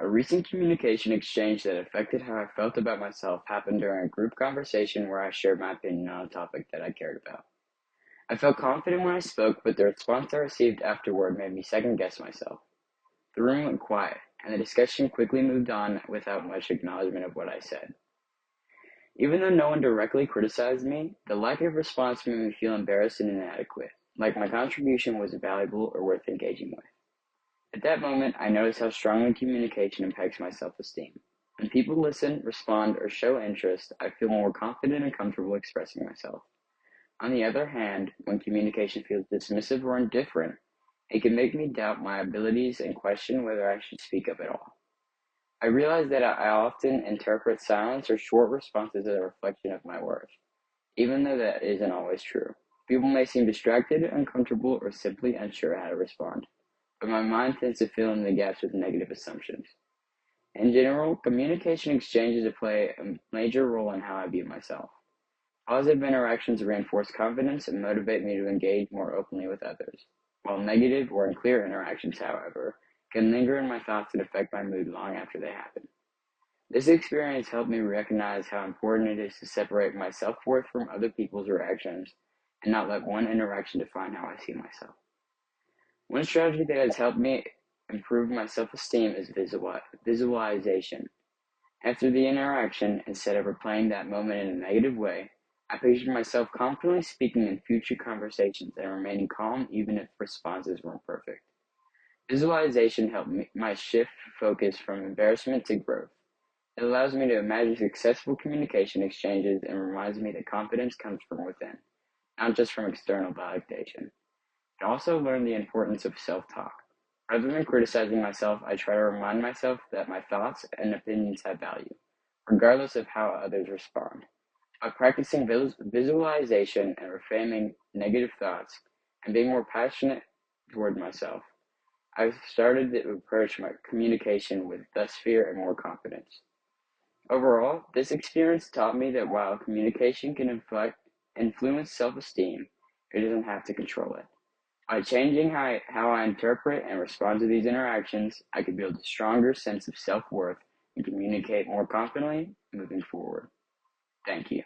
A recent communication exchange that affected how I felt about myself happened during a group conversation where I shared my opinion on a topic that I cared about. I felt confident when I spoke, but the response I received afterward made me second guess myself. The room went quiet, and the discussion quickly moved on without much acknowledgement of what I said. Even though no one directly criticized me, the lack of response made me feel embarrassed and inadequate, like my contribution wasn't valuable or worth engaging with. At that moment, I noticed how strongly communication impacts my self-esteem. When people listen, respond, or show interest, I feel more confident and comfortable expressing myself. On the other hand, when communication feels dismissive or indifferent, it can make me doubt my abilities and question whether I should speak up at all. I realize that I often interpret silence or short responses as a reflection of my worth, even though that isn't always true. People may seem distracted, uncomfortable, or simply unsure how to respond, but my mind tends to fill in the gaps with negative assumptions. In general, communication exchanges play a major role in how I view myself. Positive interactions reinforce confidence and motivate me to engage more openly with others, while negative or unclear interactions, however, can linger in my thoughts and affect my mood long after they happen. This experience helped me recognize how important it is to separate my self-worth from other people's reactions and not let one interaction define how I see myself. One strategy that has helped me improve my self-esteem is visualization. After the interaction, instead of replaying that moment in a negative way, I pictured myself confidently speaking in future conversations and remaining calm even if responses weren't perfect. Visualization helped my shift focus from embarrassment to growth. It allows me to imagine successful communication exchanges and reminds me that confidence comes from within, not just from external validation. I also learned the importance of self-talk. Rather than criticizing myself, I try to remind myself that my thoughts and opinions have value, regardless of how others respond. By practicing visualization and reframing negative thoughts and being more passionate toward myself, I've started to approach my communication with less fear and more confidence. Overall, this experience taught me that while communication can influence self-esteem, it doesn't have to control it. By changing how I interpret and respond to these interactions, I can build a stronger sense of self-worth and communicate more confidently moving forward. Thank you.